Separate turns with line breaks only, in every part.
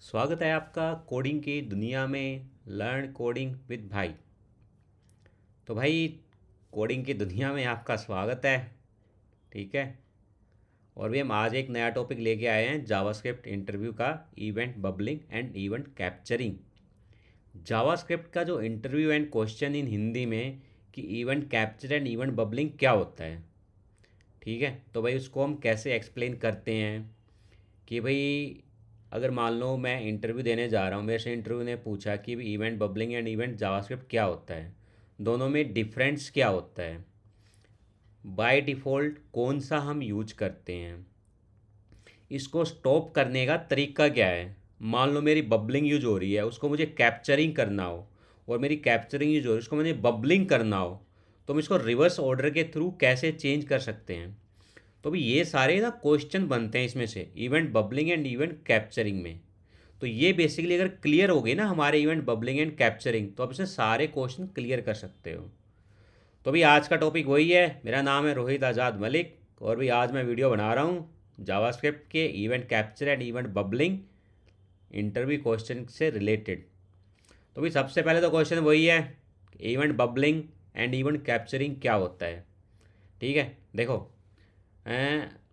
स्वागत है आपका कोडिंग की दुनिया में लर्न कोडिंग विद भाई। तो भाई, कोडिंग की दुनिया में आपका स्वागत है। ठीक है। और भी हम आज एक नया टॉपिक लेके आए हैं, जावास्क्रिप्ट इंटरव्यू का event bubbling and event capturing. JavaScript का जो interview and question in Hindi में कि event capture and event bubbling क्या होता है। ठीक है, तो भाई उसको हम कैसे एक्सप्लेन करते हैं कि भाई अगर मान लो मैं इंटरव्यू देने जा रहा हूँ, मेरे से इंटरव्यू ने पूछा कि event bubbling and event JavaScript क्या होता है, दोनों में डिफरेंस क्या होता है, बाय डिफ़ॉल्ट कौन सा हम यूज करते हैं, इसको स्टॉप करने का तरीका क्या है। मान लो मेरी बबलिंग यूज हो रही है, उसको मुझे कैप्चरिंग करना हो, और मेरी कैप्चरिंग यूज हो रही है, उसको मुझे बबलिंग करना हो, तो हम इसको रिवर्स ऑर्डर के थ्रू कैसे चेंज कर सकते हैं। तो भी ये सारे ना क्वेश्चन बनते हैं इसमें से, event bubbling and event capturing में। तो ये बेसिकली अगर क्लियर हो गई ना हमारे इवेंट बबलिंग एंड कैप्चरिंग, तो आप इससे सारे क्वेश्चन क्लियर कर सकते हो। तो भी आज का टॉपिक वही है। मेरा नाम है रोहित आज़ाद मलिक, और भी आज मैं वीडियो बना रहा हूँ जावास्क्रिप्ट के event capture and event bubbling interview question से रिलेटेड। तो भी सबसे पहले तो क्वेश्चन वही है, event bubbling and event capturing क्या होता है। ठीक है, देखो,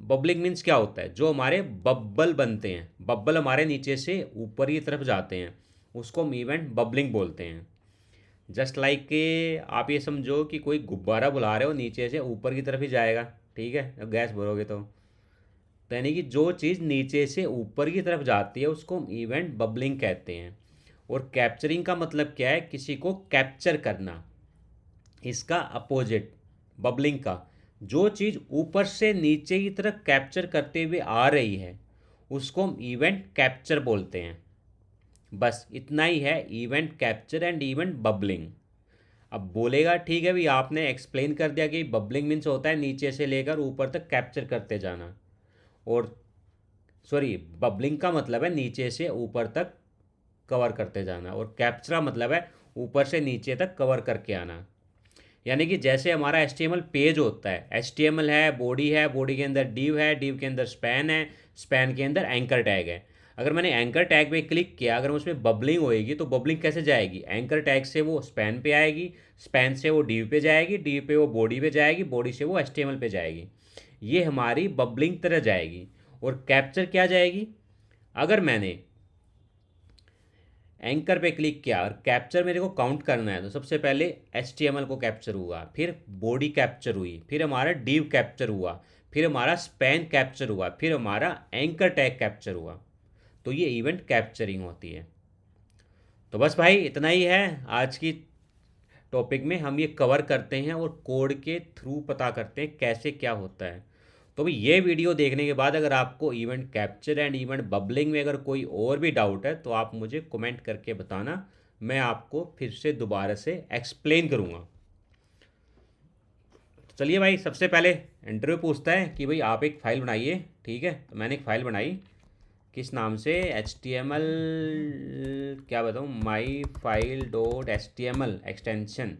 बबलिंग मीन्स क्या होता है, जो हमारे बब्बल बनते हैं, बब्बल हमारे नीचे से ऊपर की तरफ जाते हैं, उसको हम इवेंट बबलिंग बोलते हैं। जस्ट लाइक के आप ये समझो कि कोई गुब्बारा बुला रहे हो, नीचे से ऊपर की तरफ ही जाएगा। ठीक है, जब गैस भरोगे तो यानी कि जो चीज़ नीचे से ऊपर की तरफ जाती है उसको हम इवेंट बबलिंग कहते हैं। और कैप्चरिंग का मतलब क्या है, किसी को कैप्चर करना, इसका अपोजिट बबलिंग का। जो चीज़ ऊपर से नीचे की तरफ कैप्चर करते हुए आ रही है उसको हम इवेंट कैप्चर बोलते हैं। बस इतना ही है event capture and event bubbling. अब बोलेगा ठीक है भाई, आपने एक्सप्लेन कर दिया कि बबलिंग मीन्स होता है नीचे से लेकर ऊपर तक कैप्चर करते जाना, और सॉरी, बबलिंग का मतलब है नीचे से ऊपर तक कवर करते जाना, और कैप्चर का मतलब है ऊपर से नीचे तक कवर करके आना। यानी कि जैसे हमारा एच पेज होता है, एच है, बॉडी के अंदर डिव है, डिव के अंदर स्पैन है, स्पैन के अंदर एंकर टैग है। अगर मैंने एंकर टैग पे क्लिक किया, अगर उसमें बबलिंग होएगी तो बबलिंग कैसे जाएगी, एंकर टैग से वो स्पैन पे आएगी, स्पैन से वो डिव पे जाएगी, डिव पे वो बॉडी पे जाएगी, बॉडी से वो एच पे जाएगी। ये हमारी बबलिंग तरह जाएगी। और कैप्चर क्या जाएगी, अगर मैंने एंकर पे क्लिक किया और कैप्चर मेरे को काउंट करना है, तो सबसे पहले एच को कैप्चर हुआ, फिर बॉडी कैप्चर हुई, फिर हमारा डिव कैप्चर हुआ, फिर हमारा स्पैन कैप्चर हुआ, फिर हमारा एंकर टैग कैप्चर हुआ। तो ये इवेंट कैप्चरिंग होती है। तो बस भाई इतना ही है आज की टॉपिक में, हम ये कवर करते हैं और कोड के थ्रू पता करते हैं कैसे क्या होता है। तो भाई ये वीडियो देखने के बाद अगर आपको event capture and event bubbling में अगर कोई और भी डाउट है तो आप मुझे कमेंट करके बताना, मैं आपको फिर से दोबारा से एक्सप्लेन करूँगा। तो चलिए भाई, सबसे पहले इंटरव्यू पूछता है कि भाई आप एक फ़ाइल बनाइए। ठीक है, तो मैंने एक फ़ाइल बनाई, किस नाम से, एच टी एम एल, क्या बताऊँ, my file dot H T M L extension.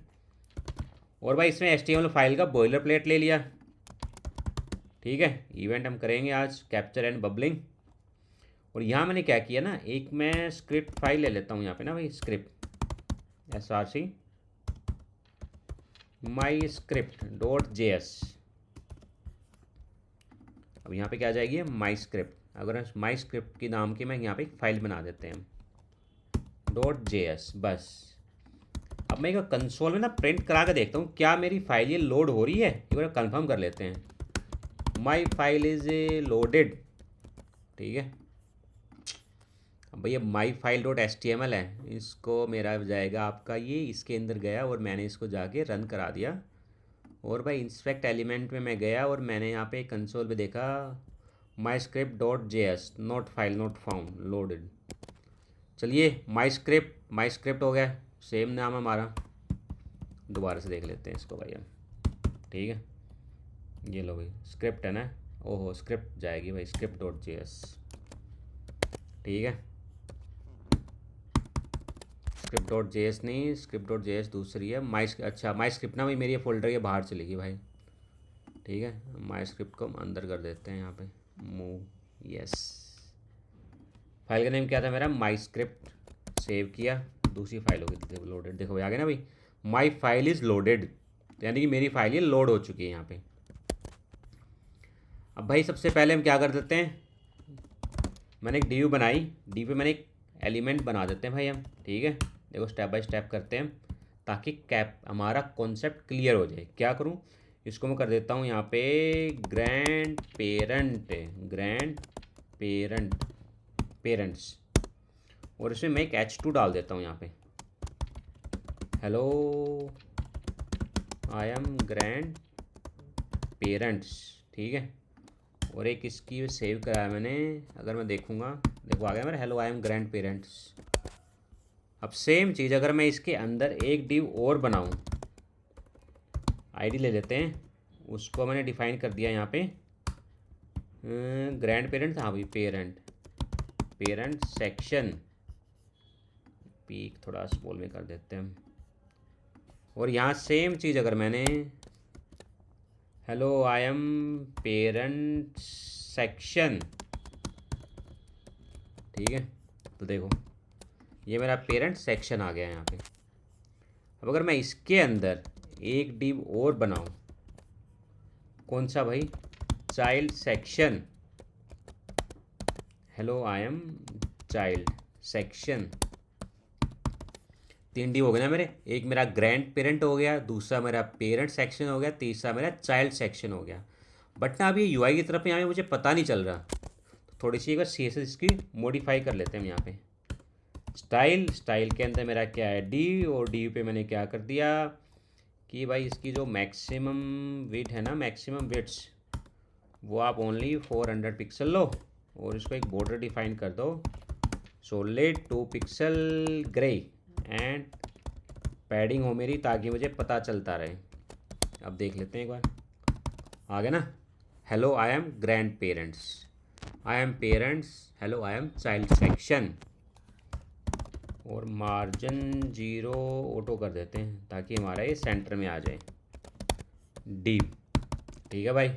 और भाई इसमें H T M L file का बॉयलर प्लेट ले लिया। ठीक है, इवेंट हम करेंगे आज कैप्चर एंड बबलिंग। और यहाँ मैंने क्या किया ना, एक मैं स्क्रिप्ट फाइल ले लेता हूँ यहाँ पे ना भाई, script SRC my script dot JS। अब यहाँ पे क्या आ जाएगी, माई स्क्रिप्ट। अगर माई स्क्रिप्ट के नाम की मैं यहाँ पे एक फाइल बना देते हैं .js। बस अब मैं एक कंसोल में ना प्रिंट करा के देखता हूँ क्या मेरी फाइल ये लोड हो रही है, एक बार कंफर्म कर लेते हैं। My file is loaded. ठीक है, अब भैया my file dot H T M L है, इसको मेरा जाएगा आपका ये इसके अंदर गया, और मैंने इसको जाके रन करा दिया। और भाई इंस्पेक्ट एलिमेंट में मैं गया और मैंने यहाँ पे कंसोल पे देखा my script dot JS note file not found loaded. चलिए, माई स्क्रिप्ट हो गया, सेम नाम है हमारा। दोबारा से देख लेते हैं इसको भाई हम। ठीक है, ये लो भाई स्क्रिप्ट है ना, ओहो स्क्रिप्ट जाएगी भाई, स्क्रिप्ट डॉट JS। ठीक है, स्क्रिप्ट डॉट JS नहीं, स्क्रिप्ट डॉट JS दूसरी है, अच्छा माई स्क्रिप्ट ना भाई, मेरी ये फोल्डर के बाहर चली गई भाई। ठीक है, माई स्क्रिप्ट को हम अंदर कर देते हैं यहाँ पे, मूव, यस। फाइल का नेम क्या था मेरा, माई स्क्रिप्ट। सेव किया, दूसरी फाइल होगी लोडेड, देखो आ गया ना भाई, माई फाइल इज़ लोडेड, यानी कि मेरी फाइल ये लोड हो चुकी है यहाँ पे। अब भाई सबसे पहले हम क्या कर देते हैं, मैंने एक डी बनाई, डी पे मैंने एक एलिमेंट बना देते हैं भाई हम, ठीक है। देखो स्टेप बाय स्टेप करते हैं ताकि कैप हमारा कॉन्सेप्ट क्लियर हो जाए। क्या करूँ, इसको मैं कर देता हूँ यहाँ पे ग्रैंड पेरेंट पेरेंट्स, और इसमें मैं एक h2 डाल देता हूँ यहाँ पे, hello I M grand parents, ठीक है। और एक इसकी सेव कराया मैंने, अगर मैं देखूँगा, देखो आ गया मेरा hello I M grand parents. अब सेम चीज़ अगर मैं इसके अंदर एक डिव और बनाऊँ, आईडी ले लेते हैं, उसको मैंने डिफाइन कर दिया यहाँ पे ग्रैंड पेरेंट्स, हाँ भाई पेरेंट सेक्शन, पीक थोड़ा स्मॉल में कर देते हैं। और यहाँ सेम चीज़ अगर मैंने hello I M parent section, ठीक है, तो देखो ये मेरा पेरेंट सेक्शन आ गया यहाँ पे। अब अगर मैं इसके अंदर एक डिव और बनाऊँ, कौन सा भाई, child section, hello I am child section, 3 div हो गए ना मेरे, एक मेरा ग्रैंड पेरेंट हो गया, दूसरा मेरा पेरेंट सेक्शन हो गया, तीसरा मेरा चाइल्ड सेक्शन हो गया। बट ना अभी यूआई की तरफ यहाँ पे मुझे पता नहीं चल रहा, तो थोड़ी सी अगर CSS इसकी मॉडिफाई कर लेते हैं हम यहाँ पे। स्टाइल के अंदर मेरा क्या है, डी, और डी पे मैंने क्या कर दिया कि भाई इसकी जो मैक्सिमम विड्थ है ना, मैक्सिमम विड्थ, वो आप ओनली 400 पिक्सल लो, और इसको एक बॉर्डर डिफाइन कर दो, solid 2 pixel grey, and padding हो मेरी, ताकि मुझे पता चलता रहे। अब देख लेते हैं एक बार, आ गया ना, hello I M grand parents, I am parents, hello I am child section, और मार्जिन 0 ऑटो कर देते हैं ताकि हमारा ये सेंटर में आ जाए, डी, ठीक है भाई।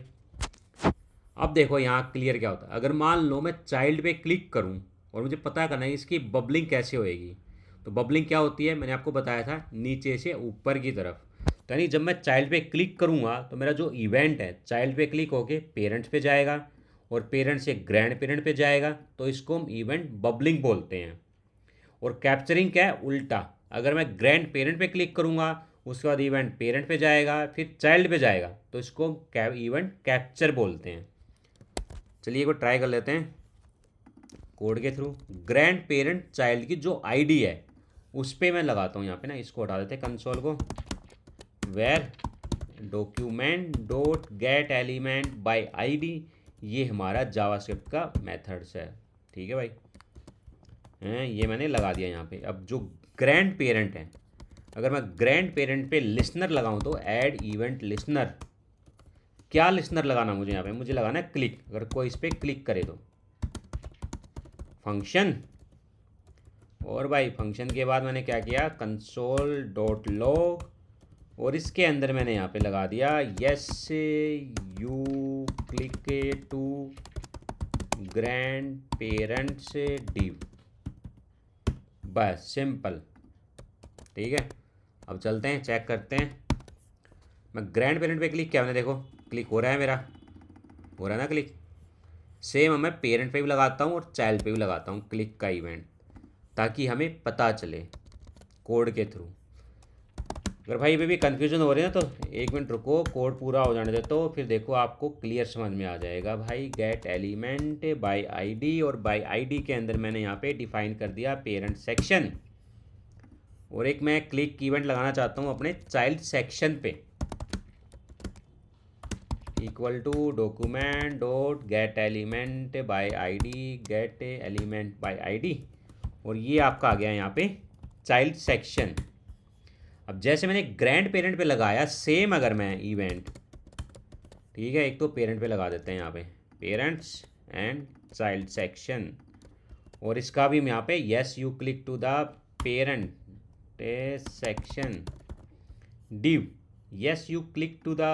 अब देखो यहाँ क्लियर क्या होता है, अगर मान लो मैं चाइल्ड पे क्लिक करूँ और मुझे पता करना है इसकी बबलिंग कैसे होएगी, तो बबलिंग क्या होती है, मैंने आपको बताया था नीचे से ऊपर की तरफ, तो यानी जब मैं चाइल्ड पे क्लिक करूँगा तो मेरा जो इवेंट है चाइल्ड पे क्लिक होके पेरेंट्स पे जाएगा, और पेरेंट्स से ग्रैंड पेरेंट पे जाएगा, तो इसको हम इवेंट बबलिंग बोलते हैं। और कैप्चरिंग क्या है, उल्टा, अगर मैं ग्रैंड पेरेंट पे क्लिक करूँगा उसके बाद इवेंट पेरेंट पे जाएगा, फिर चाइल्ड पे जाएगा, तो इसको इवेंट कैप्चर बोलते हैं। चलिए एक बार ट्राई कर लेते हैं कोड के थ्रू। ग्रैंड पेरेंट चाइल्ड की जो आईडी है उस पर मैं लगाता हूँ यहाँ पे ना, इसको हटा देते हैं कंसोल को, var document dot get element by ID, ये हमारा जावास्क्रिप्ट का मेथड्स है, ठीक है भाई, ये मैंने लगा दिया यहाँ पे। अब जो ग्रैंड पेरेंट है, अगर मैं ग्रैंड पेरेंट पे लिसनर लगाऊँ तो ऐड इवेंट लिसनर, क्या लिसनर लगाना मुझे यहाँ पे, मुझे लगाना है क्लिक, अगर कोई इस पर क्लिक करे तो फंक्शन, और भाई फंक्शन के बाद मैंने क्या किया, कंसोल डॉट लॉग, और इसके अंदर मैंने यहाँ पे लगा दिया yes you click to grand parents div, बस सिंपल, ठीक है। अब चलते हैं चेक करते हैं, मैं ग्रैंड पेरेंट पे क्लिक किया मैंने, देखो क्लिक हो रहा है मेरा, हो रहा है ना क्लिक। सेम मैं पेरेंट पे भी लगाता हूँ और चाइल्ड पे भी लगाता हूँ क्लिक का इवेंट, ताकि हमें पता चले कोड के थ्रू। अगर भाई पे भी कन्फ्यूजन हो रही है ना तो 1 मिनट रुको, कोड पूरा हो जाने दे, तो फिर देखो आपको क्लियर समझ में आ जाएगा भाई। गेट एलिमेंट बाय आईडी, और बाय आईडी के अंदर मैंने यहाँ पे डिफाइन कर दिया पेरेंट सेक्शन, और एक मैं क्लिक इवेंट लगाना चाहता हूँ अपने चाइल्ड सेक्शन पे, equal to document dot get element by ID, get element by ID, और ये आपका आ गया यहाँ पे चाइल्ड सेक्शन। अब जैसे मैंने ग्रैंड पेरेंट पे लगाया, सेम अगर मैं इवेंट, ठीक है, एक तो पेरेंट पे लगा देते हैं यहाँ पे पेरेंट्स एंड चाइल्ड सेक्शन, और इसका भी हम यहाँ पे yes you click to the parent section div, yes you click to the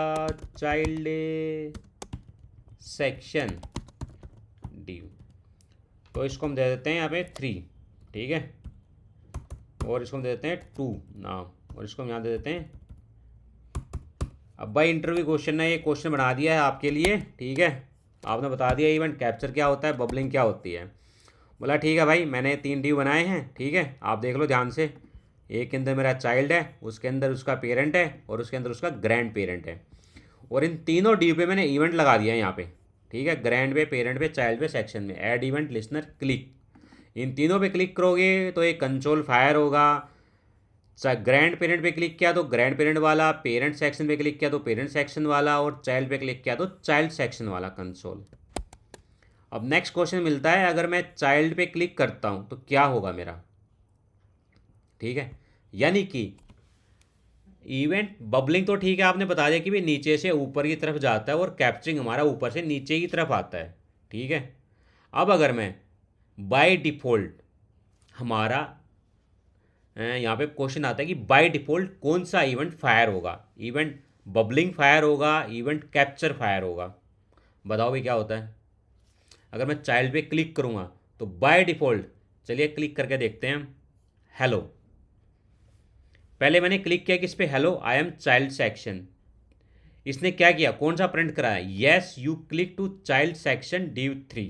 child section div, तो इसको हम दे देते हैं यहाँ पे 3, ठीक है, और इसको हम दे देते हैं 2 नाम, और इसको हम यहाँ दे देते हैं। अब भाई इंटरव्यू क्वेश्चन ने ये क्वेश्चन बना दिया है आपके लिए, ठीक है, आपने बता दिया इवेंट कैप्चर क्या होता है, बबलिंग क्या होती है। बोला ठीक है भाई, मैंने 3 ड्यू बनाए हैं, ठीक है, आप देख लो ध्यान से। एक के अंदर मेरा चाइल्ड है, उसके अंदर उसका पेरेंट है, और उसके अंदर उसका ग्रैंड पेरेंट है, और इन तीनों ड्यू पे मैंने इवेंट लगा दिया है यहाँ पे, ठीक है, ग्रैंड पे, पेरेंट पे, चाइल्ड पे, सेक्शन में, ऐड इवेंट लिसनर क्लिक। इन तीनों पे क्लिक करोगे तो एक कंसोल फायर होगा। ग्रैंड पेरेंट पे क्लिक किया तो ग्रैंड पेरेंट वाला, पेरेंट सेक्शन पे क्लिक किया तो पेरेंट सेक्शन वाला, और चाइल्ड पे क्लिक किया तो चाइल्ड सेक्शन वाला कंसोल। अब नेक्स्ट क्वेश्चन मिलता है, अगर मैं चाइल्ड पे क्लिक करता हूं तो क्या होगा मेरा, ठीक है, यानी कि इवेंट बबलिंग तो ठीक है, आपने बता दिया कि भाई नीचे से ऊपर की तरफ जाता है और कैप्चरिंग हमारा ऊपर से नीचे की तरफ आता है, ठीक है। अब अगर मैं बाय डिफ़ॉल्ट हमारा यहाँ पे क्वेश्चन आता है कि बाय डिफ़ॉल्ट कौन सा इवेंट फायर होगा, इवेंट बबलिंग फायर होगा, इवेंट कैप्चर फायर होगा, बताओ भाई क्या होता है। अगर मैं चाइल्ड पे क्लिक करूँगा तो बाय डिफ़ॉल्ट, चलिए क्लिक करके देखते हैं हम, हेलो। पहले मैंने क्लिक किया किस पे, hello I am child section. इसने क्या किया, कौन सा प्रिंट कराया, yes you click to child section div 3,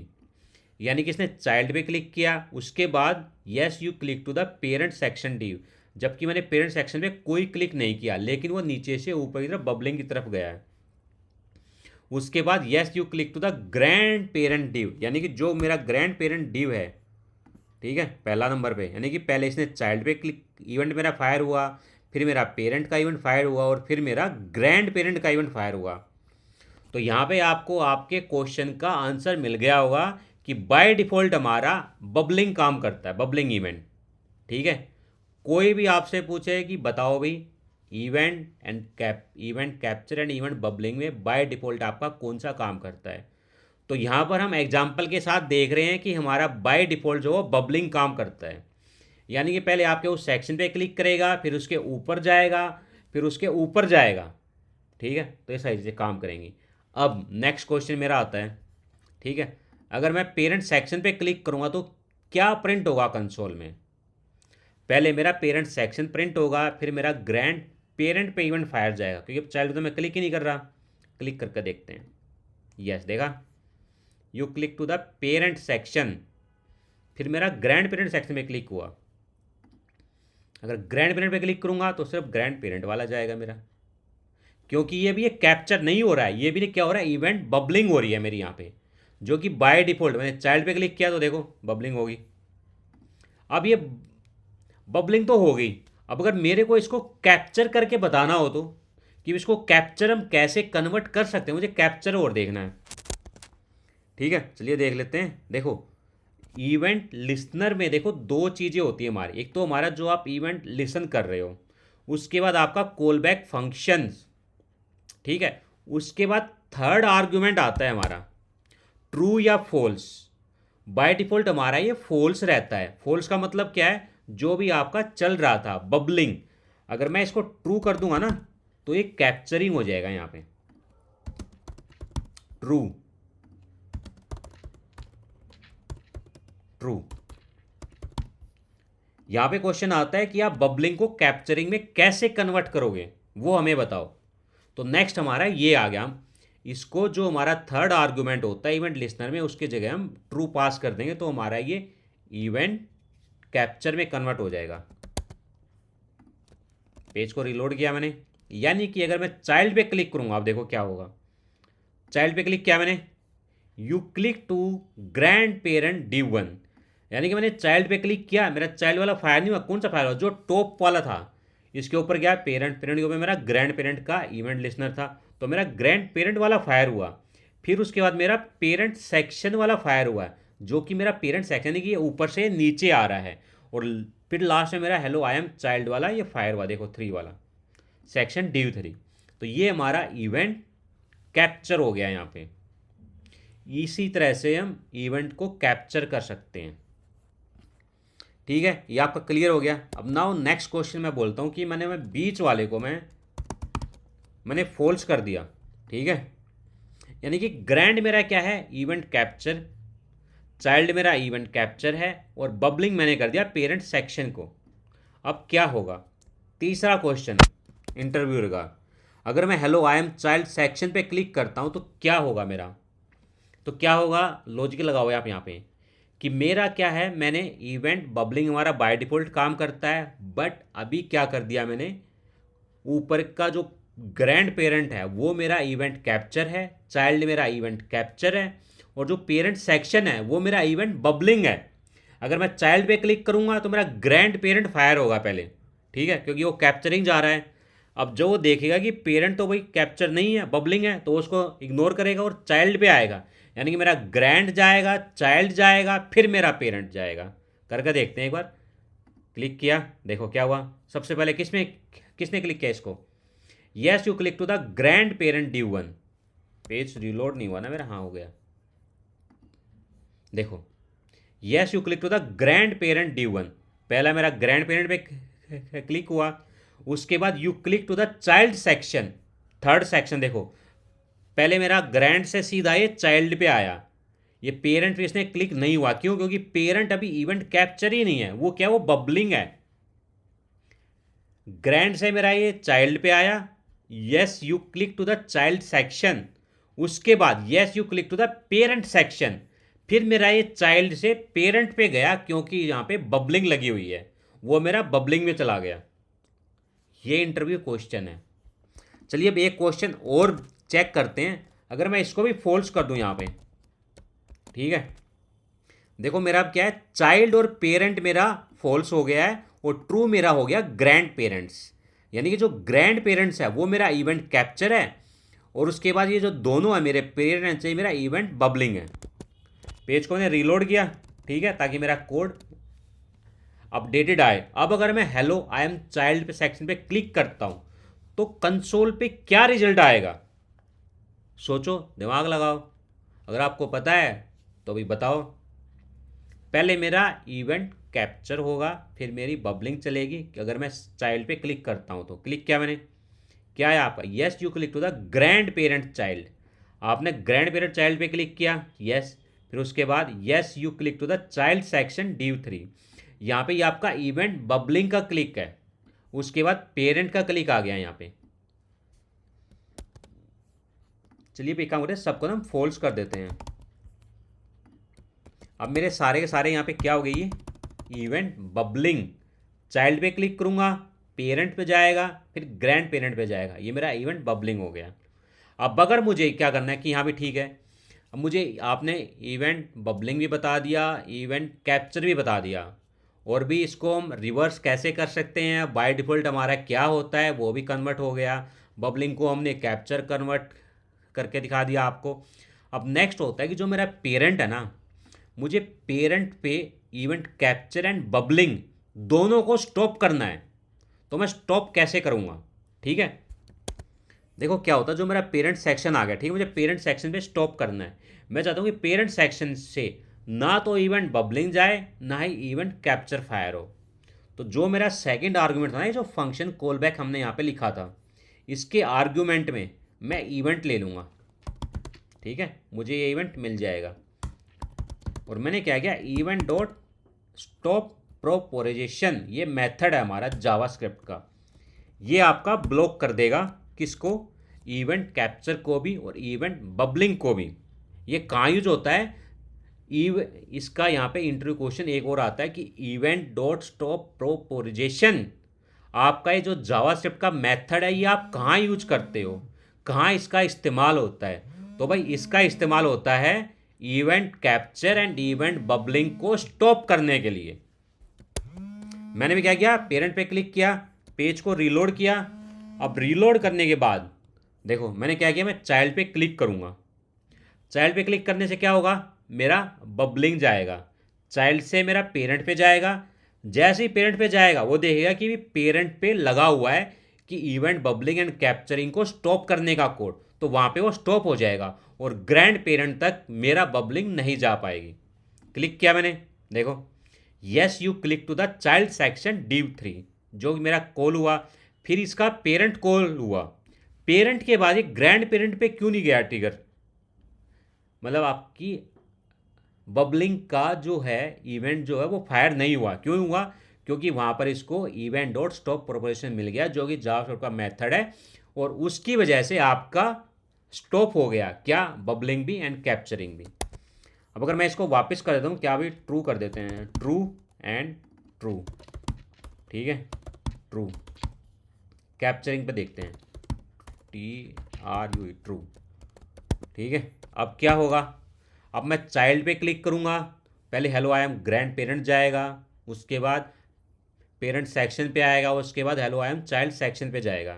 यानी कि इसने चाइल्ड पे क्लिक किया, उसके बाद yes you click to the parent section div, जबकि मैंने पेरेंट सेक्शन पे कोई क्लिक नहीं किया, लेकिन वो नीचे से ऊपर की तरफ बबलिंग की तरफ गया है। उसके बाद yes you click to the grand parent div, यानी कि जो मेरा ग्रैंड पेरेंट ड्यू है, ठीक है, पहला नंबर पे, यानी कि पहले इसने चाइल्ड पे क्लिक, इवेंट मेरा फायर हुआ, फिर मेरा पेरेंट का इवेंट फायर हुआ, और फिर मेरा ग्रैंड पेरेंट का इवेंट फायर हुआ। तो यहाँ पे आपको आपके क्वेश्चन का आंसर मिल गया होगा कि बाय डिफ़ॉल्ट हमारा बबलिंग काम करता है, बबलिंग इवेंट, ठीक है। कोई भी आपसे पूछे कि बताओ भाई event capture and event bubbling में बाय डिफ़ॉल्ट आपका कौन सा काम करता है, तो यहाँ पर हम एग्जाम्पल के साथ देख रहे हैं कि हमारा बाय डिफ़ॉल्ट जो बबलिंग काम करता है, यानी कि पहले आपके उस सेक्शन पे क्लिक करेगा, फिर उसके ऊपर जाएगा, फिर उसके ऊपर जाएगा, ठीक है, तो ये सारी चीज़ें काम करेंगी। अब नेक्स्ट क्वेश्चन मेरा आता है, ठीक है, अगर मैं पेरेंट सेक्शन पे क्लिक करूँगा तो क्या प्रिंट होगा कंसोल में, पहले मेरा पेरेंट सेक्शन प्रिंट होगा, फिर मेरा ग्रैंड पेरेंट पे इवेंट फायर जाएगा, क्योंकि अब चाइल्ड तो मैं क्लिक ही नहीं कर रहा। क्लिक करके देखते हैं, यस देखा, you click to the parent section, फिर मेरा ग्रैंड पेरेंट सेक्शन में क्लिक हुआ। अगर ग्रैंड पेरेंट पे क्लिक करूंगा तो सिर्फ ग्रैंड पेरेंट वाला जाएगा मेरा, क्योंकि ये भी ये कैप्चर नहीं हो रहा है, ये भी क्या हो रहा है, इवेंट बबलिंग हो रही है मेरी यहाँ पे, जो कि बाय डिफ़ॉल्ट मैंने चाइल्ड पे क्लिक किया तो देखो बबलिंग होगी। अब ये बबलिंग तो हो गई, अब अगर मेरे को इसको कैप्चर करके बताना हो तो, कि इसको कैप्चर हम कैसे कन्वर्ट कर सकते हैं, मुझे कैप्चर और देखना है, ठीक है, चलिए देख लेते हैं। देखो इवेंट लिसनर में देखो दो चीज़ें होती है हमारी, एक तो हमारा जो आप इवेंट लिसन कर रहे हो, उसके बाद आपका कॉल बैक फंक्शंस, ठीक है, उसके बाद थर्ड आर्ग्यूमेंट आता है हमारा ट्रू या फॉल्स। बाय डिफ़ॉल्ट हमारा ये फॉल्स रहता है, फॉल्स का मतलब क्या है, जो भी आपका चल रहा था बबलिंग, अगर मैं इसको ट्रू कर दूंगा ना तो ये कैप्चरिंग हो जाएगा, यहाँ पे ट्रू, ट्रू। यहाँ पे क्वेश्चन आता है कि आप बबलिंग को कैप्चरिंग में कैसे कन्वर्ट करोगे, वो हमें बताओ। तो नेक्स्ट हमारा ये आ गया, हम इसको जो हमारा थर्ड आर्गुमेंट होता है इवेंट लिसनर में, उसकी जगह हम ट्रू पास कर देंगे, तो हमारा ये इवेंट कैप्चर में कन्वर्ट हो जाएगा। पेज को रिलोड किया मैंने, यानी कि अगर मैं चाइल्ड पे क्लिक करूंगा, आप देखो क्या होगा, चाइल्ड पे क्लिक किया मैंने, you click to grand parent D 1, यानी कि मैंने चाइल्ड पे क्लिक किया, मेरा चाइल्ड वाला फायर नहीं हुआ, कौन सा फायर हुआ, जो टॉप वाला था, इसके ऊपर गया पेरेंट, पेरेंट के ऊपर मेरा ग्रैंड पेरेंट का इवेंट लिसनर था, तो मेरा ग्रैंड पेरेंट वाला फायर हुआ। फिर उसके बाद मेरा पेरेंट सेक्शन वाला फायर हुआ, जो कि मेरा पेरेंट सेक्शन है कि ऊपर से नीचे आ रहा है, और फिर लास्ट में मेरा हेलो आई एम चाइल्ड वाला ये फायर हुआ, देखो 3 वाला सेक्शन डी 3। तो ये हमारा इवेंट कैप्चर हो गया यहाँ पे। इसी तरह से हम इवेंट को कैप्चर कर सकते हैं, ठीक है, ये आपका क्लियर हो गया। अब नाउ नेक्स्ट क्वेश्चन मैं बोलता हूँ कि मैं बीच वाले को मैंने फॉल्स कर दिया, ठीक है, यानी कि ग्रैंड मेरा क्या है, इवेंट कैप्चर चाइल्ड मेरा इवेंट कैप्चर है और बबलिंग मैंने कर दिया पेरेंट सेक्शन को। अब क्या होगा? तीसरा क्वेश्चन इंटरव्यूअर का, अगर मैं hello I am child section पे क्लिक करता हूँ तो क्या होगा मेरा? तो क्या होगा, लॉजिक लगाओ आप यहाँ पे कि मेरा क्या है, मैंने इवेंट बबलिंग हमारा बाय डिफ़ॉल्ट काम करता है, बट अभी क्या कर दिया मैंने, ऊपर का जो ग्रैंड पेरेंट है वो मेरा इवेंट कैप्चर है, चाइल्ड मेरा इवेंट कैप्चर है, और जो पेरेंट सेक्शन है वो मेरा इवेंट बबलिंग है। अगर मैं चाइल्ड पे क्लिक करूंगा तो मेरा ग्रैंड पेरेंट फायर होगा पहले, ठीक है, क्योंकि वो कैप्चरिंग जा रहा है। अब जो वो देखेगा कि पेरेंट तो भाई कैप्चर नहीं है, बबलिंग है, तो उसको इग्नोर करेगा और चाइल्ड पे आएगा, यानी कि मेरा ग्रैंड जाएगा, चाइल्ड जाएगा, फिर मेरा पेरेंट जाएगा। करके देखते हैं एक बार। क्लिक किया, देखो क्या हुआ। सबसे पहले किसने क्लिक किया इसको? Yes you click to the grand parent div one. Page reload नहीं हुआ ना मेरा? हाँ हो गया। देखो, yes you click to the grand parent div one, पहला मेरा ग्रैंड पेरेंट पे क्लिक हुआ। उसके बाद you click to the child section, third section. देखो, पहले मेरा ग्रैंड से सीधा ये चाइल्ड पे आया, ये पेरेंट पे इसने क्लिक नहीं हुआ। क्यों? क्योंकि पेरेंट अभी इवेंट कैप्चर ही नहीं है, वो क्या, वो बबलिंग है। ग्रैंड से मेरा ये चाइल्ड पे आया, yes you click to the child section. उसके बाद yes you click to the parent section, फिर मेरा ये चाइल्ड से पेरेंट पे गया, क्योंकि यहाँ पे बबलिंग लगी हुई है, वो मेरा बबलिंग में चला गया। ये इंटरव्यू क्वेश्चन है। चलिए अब एक क्वेश्चन और चेक करते हैं। अगर मैं इसको भी फॉल्स कर दूं यहाँ पे, ठीक है, देखो मेरा अब क्या है, चाइल्ड और पेरेंट मेरा फॉल्स हो गया है और ट्रू मेरा हो गया ग्रैंड पेरेंट्स। यानी कि जो ग्रैंड पेरेंट्स है वो मेरा इवेंट कैप्चर है, और उसके बाद ये जो दोनों है मेरे पेरेंट्स, ये मेरा इवेंट बबलिंग है। पेज को मैंने रीलोड किया, ठीक है, ताकि मेरा कोड अपडेटेड आए। अब अगर मैं हेलो आई एम चाइल्ड पे सेक्शन पे क्लिक करता हूँ तो कंसोल पे क्या रिजल्ट आएगा? सोचो, दिमाग लगाओ। अगर आपको पता है तो भी बताओ। पहले मेरा इवेंट कैप्चर होगा, फिर मेरी बबलिंग चलेगी। अगर मैं चाइल्ड पे क्लिक करता हूँ तो क्लिक किया मैंने, क्या है आपका, yes you click to the grand parent child. आपने ग्रैंड पेरेंट चाइल्ड पे क्लिक किया, यस। फिर उसके बाद yes you click to the child section div 3। यहाँ पे ये आपका इवेंट बबलिंग का क्लिक है। उसके बाद पेरेंट का क्लिक आ गया यहाँ पे। चलिए पे काम करते हैं, सबको ना हम फॉल्स कर देते हैं। अब मेरे सारे के सारे यहाँ पे क्या हो गई, ये इवेंट बबलिंग। चाइल्ड पे क्लिक करूँगा, पेरेंट पे जाएगा, फिर ग्रैंड पेरेंट पे जाएगा, ये मेरा इवेंट बबलिंग हो गया। अब अगर मुझे क्या करना है कि यहाँ भी ठीक है, अब मुझे आपने इवेंट बबलिंग भी बता दिया, इवेंट कैप्चर भी बता दिया, और भी इसको हम रिवर्स कैसे कर सकते हैं, बाय डिफ़ॉल्ट हमारा क्या होता है वो भी कन्वर्ट हो गया। बबलिंग को हमने कैप्चर कन्वर्ट करके दिखा दिया आपको। अब नेक्स्ट होता है कि जो मेरा पेरेंट है ना, मुझे पेरेंट पे इवेंट कैप्चर एंड बबलिंग दोनों को स्टॉप करना है। तो मैं स्टॉप कैसे करूँगा? ठीक है, देखो क्या होता है, जो मेरा पेरेंट सेक्शन आ गया, ठीक है, मुझे पेरेंट सेक्शन पे स्टॉप करना है। मैं चाहता हूँ कि पेरेंट सेक्शन से ना तो इवेंट बबलिंग जाए, ना ही इवेंट कैप्चर फायर हो। तो जो मेरा सेकंड आर्गुमेंट था ना, ये जो फंक्शन कॉल बैक हमने यहाँ पे लिखा था, इसके आर्गुमेंट में मैं इवेंट ले लूँगा, ठीक है, मुझे ये इवेंट मिल जाएगा। और मैंने क्या किया, इवेंट डॉट स्टॉप प्रोपोरिजेशन, ये मेथड है हमारा जावास्क्रिप्ट का, ये आपका ब्लॉक कर देगा किसको, इवेंट कैप्चर को भी और इवेंट बबलिंग को भी। ये कहाँ यूज होता है, इसका यहाँ पे इंटरव्यू क्वेश्चन एक और आता है कि इवेंट डॉट स्टॉप प्रोपोरिजेशन, आपका ये जो जावास्क्रिप्ट का मेथड है ये आप कहाँ यूज करते हो, कहाँ इसका इस्तेमाल होता है? तो भाई इसका इस्तेमाल होता है event capture and event bubbling को स्टॉप करने के लिए। मैंने भी क्या किया, पेरेंट पे क्लिक किया, पेज को रीलोड किया। अब रीलोड करने के बाद देखो मैंने क्या किया, मैं चाइल्ड पे क्लिक करूँगा। चाइल्ड पे क्लिक करने से क्या होगा, मेरा बबलिंग जाएगा, चाइल्ड से मेरा पेरेंट पे जाएगा। जैसे ही पेरेंट पे जाएगा वो देखेगा कि पेरेंट पे लगा हुआ है कि इवेंट बबलिंग एंड कैप्चरिंग को स्टॉप करने का कोड, तो वहाँ पे वो स्टॉप हो जाएगा और ग्रैंड पेरेंट तक मेरा बबलिंग नहीं जा पाएगी। क्लिक किया मैंने, देखो yes you click to the child section div 3, जो मेरा कॉल हुआ। फिर इसका पेरेंट कॉल हुआ, पेरेंट के बाद ये ग्रैंड पेरेंट पे क्यों नहीं गया ट्रिगर? मतलब आपकी बबलिंग का जो है इवेंट जो है वो फायर नहीं हुआ। क्यों हुआ? क्योंकि वहाँ पर इसको इवेंट डॉट स्टॉप प्रोपोजिशन मिल गया जो कि जावास्क्रिप्ट का मेथड है, और उसकी वजह से आपका स्टॉप हो गया क्या, बबलिंग भी एंड कैप्चरिंग भी। अब अगर मैं इसको वापस कर देता हूँ, क्या भी ट्रू कर देते हैं, ट्रू एंड ट्रू, ठीक है, ट्रू। कैप्चरिंग पे देखते हैं, TRU, ट्रू, ठीक है। अब क्या होगा, अब मैं चाइल्ड पे क्लिक करूँगा, पहले hello I M grand parent जाएगा, उसके बाद पेरेंट सेक्शन पे आएगा, उसके बाद hello I am child section पे जाएगा।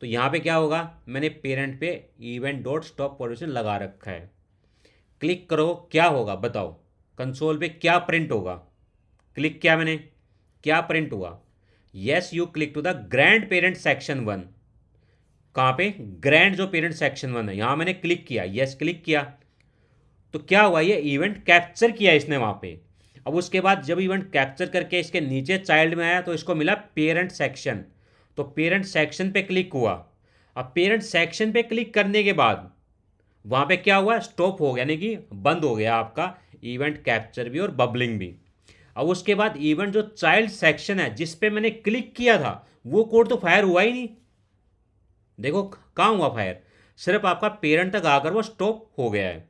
तो यहाँ पे क्या होगा, मैंने पेरेंट पे इवेंट डॉट स्टॉप पोजीशन लगा रखा है। क्लिक करो, क्या होगा बताओ, कंसोल पे क्या प्रिंट होगा? क्लिक किया मैंने, क्या प्रिंट हुआ? Yes you click to the grand parent section 1। कहाँ पे? ग्रैंड जो पेरेंट सेक्शन 1 है, यहाँ मैंने क्लिक किया, यस क्लिक किया, तो क्या हुआ, ये इवेंट कैप्चर किया इसने वहाँ पे। अब उसके बाद जब इवेंट कैप्चर करके इसके नीचे चाइल्ड में आया तो इसको मिला पेरेंट सेक्शन, तो पेरेंट सेक्शन पे क्लिक हुआ। अब पेरेंट सेक्शन पे क्लिक करने के बाद वहाँ पे क्या हुआ, स्टॉप हो गया, यानी कि बंद हो गया आपका इवेंट कैप्चर भी और बबलिंग भी। अब उसके बाद इवेंट जो चाइल्ड सेक्शन है जिस पे मैंने क्लिक किया था वो कोड तो फायर हुआ ही नहीं। देखो कहाँ हुआ फायर, सिर्फ आपका पेरेंट तक आकर वो स्टॉप हो गया है,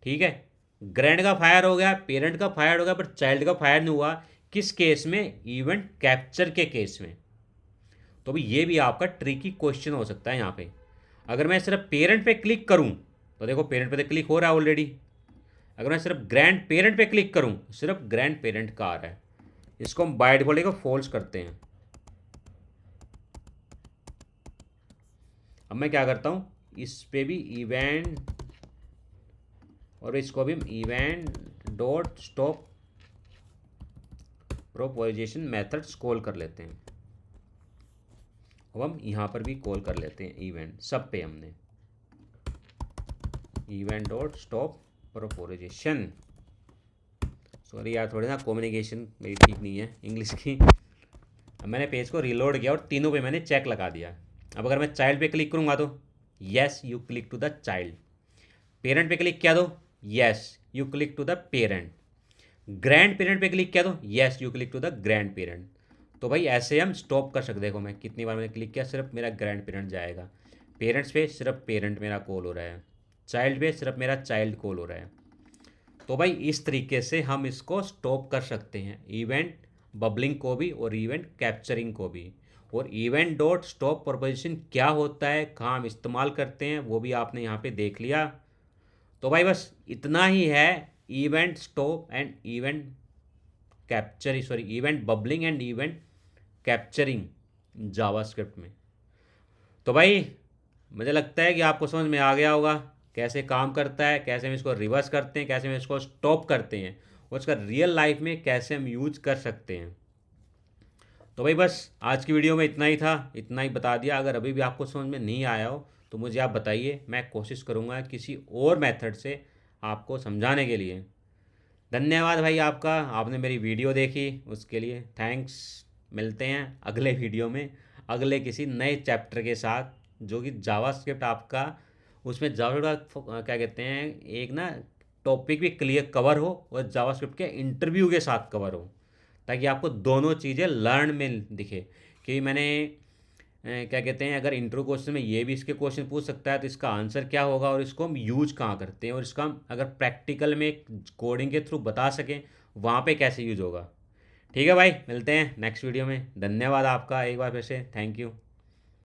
ठीक है। ग्रैंड का फायर हो गया, पेरेंट का फायर हो गया, पर चाइल्ड का फायर नहीं हुआ। किस केस में? इवेंट कैप्चर के केस में। तो भाई ये भी आपका ट्रिकी क्वेश्चन हो सकता है यहाँ पे। अगर मैं सिर्फ पेरेंट पे क्लिक करूँ तो देखो पेरेंट पे तो क्लिक हो रहा है ऑलरेडी। अगर मैं सिर्फ ग्रैंड पेरेंट पे क्लिक करूँ, सिर्फ ग्रैंड पेरेंट का आ रहा है। इसको हम बाय डिफॉल्ट को फॉल्स करते हैं। अब मैं क्या करता हूँ, इस पे भी इवेंट और इसको भी हम event dot stop proposition methods call कर लेते हैं। अब हम यहाँ पर भी कॉल कर लेते हैं इवेंट, सब पे हमने event dot stop proposition. Sorry यार, थोड़ी ना कम्युनिकेशन मेरी ठीक नहीं है इंग्लिश की। अब मैंने पेज को रिलोड किया और तीनों पे मैंने चेक लगा दिया। अब अगर मैं चाइल्ड पे क्लिक करूँगा तो yes you click to the child, parent पे क्लिक किया तो yes you click to the parent, grand parent पे क्लिक किया तो yes you click to the grand parent. तो भाई ऐसे हम स्टॉप कर सकते। देखो मैं कितनी बार मैंने क्लिक किया, सिर्फ मेरा ग्रैंड पेरेंट जाएगा, पेरेंट्स पे सिर्फ पेरेंट मेरा कॉल हो रहा है, चाइल्ड पे सिर्फ मेरा चाइल्ड कॉल हो रहा है। तो भाई इस तरीके से हम इसको स्टॉप कर सकते हैं, इवेंट बबलिंग को भी और इवेंट कैप्चरिंग को भी। और इवेंट डॉट स्टॉप प्रोपोजिशन क्या होता है, कहाँ हम इस्तेमाल करते हैं, वो भी आपने यहाँ पे देख लिया। तो भाई बस इतना ही है, event stop and event capturing, sorry event bubbling and event capturing JavaScript में। तो भाई मुझे लगता है कि आपको समझ में आ गया होगा कैसे काम करता है, कैसे हम इसको रिवर्स करते हैं, कैसे हम इसको स्टॉप करते हैं, और उसका रियल लाइफ में कैसे हम यूज कर सकते हैं। तो भाई बस आज की वीडियो में इतना ही था, इतना ही बता दिया। अगर अभी भी आपको समझ में नहीं आया हो तो मुझे आप बताइए, मैं कोशिश करूँगा किसी और मेथड से आपको समझाने के लिए। धन्यवाद भाई आपका, आपने मेरी वीडियो देखी उसके लिए थैंक्स। मिलते हैं अगले वीडियो में अगले किसी नए चैप्टर के साथ, जो कि जावास्क्रिप्ट आपका, उसमें जावास्क्रिप्ट का क्या कहते हैं, एक ना टॉपिक भी क्लियर कवर हो और जावास्क्रिप्ट के इंटरव्यू के साथ कवर हो, ताकि आपको दोनों चीज़ें लर्न में दिखे। कि मैंने क्या कहते हैं, अगर इंटरव्यू क्वेश्चन में ये भी इसके क्वेश्चन पूछ सकता है तो इसका आंसर क्या होगा और इसको हम यूज कहाँ करते हैं, और इसका हम अगर प्रैक्टिकल में कोडिंग के थ्रू बता सकें वहाँ पे कैसे यूज होगा। ठीक है भाई, मिलते हैं नेक्स्ट वीडियो में। धन्यवाद आपका एक बार फिर से, थैंक यू।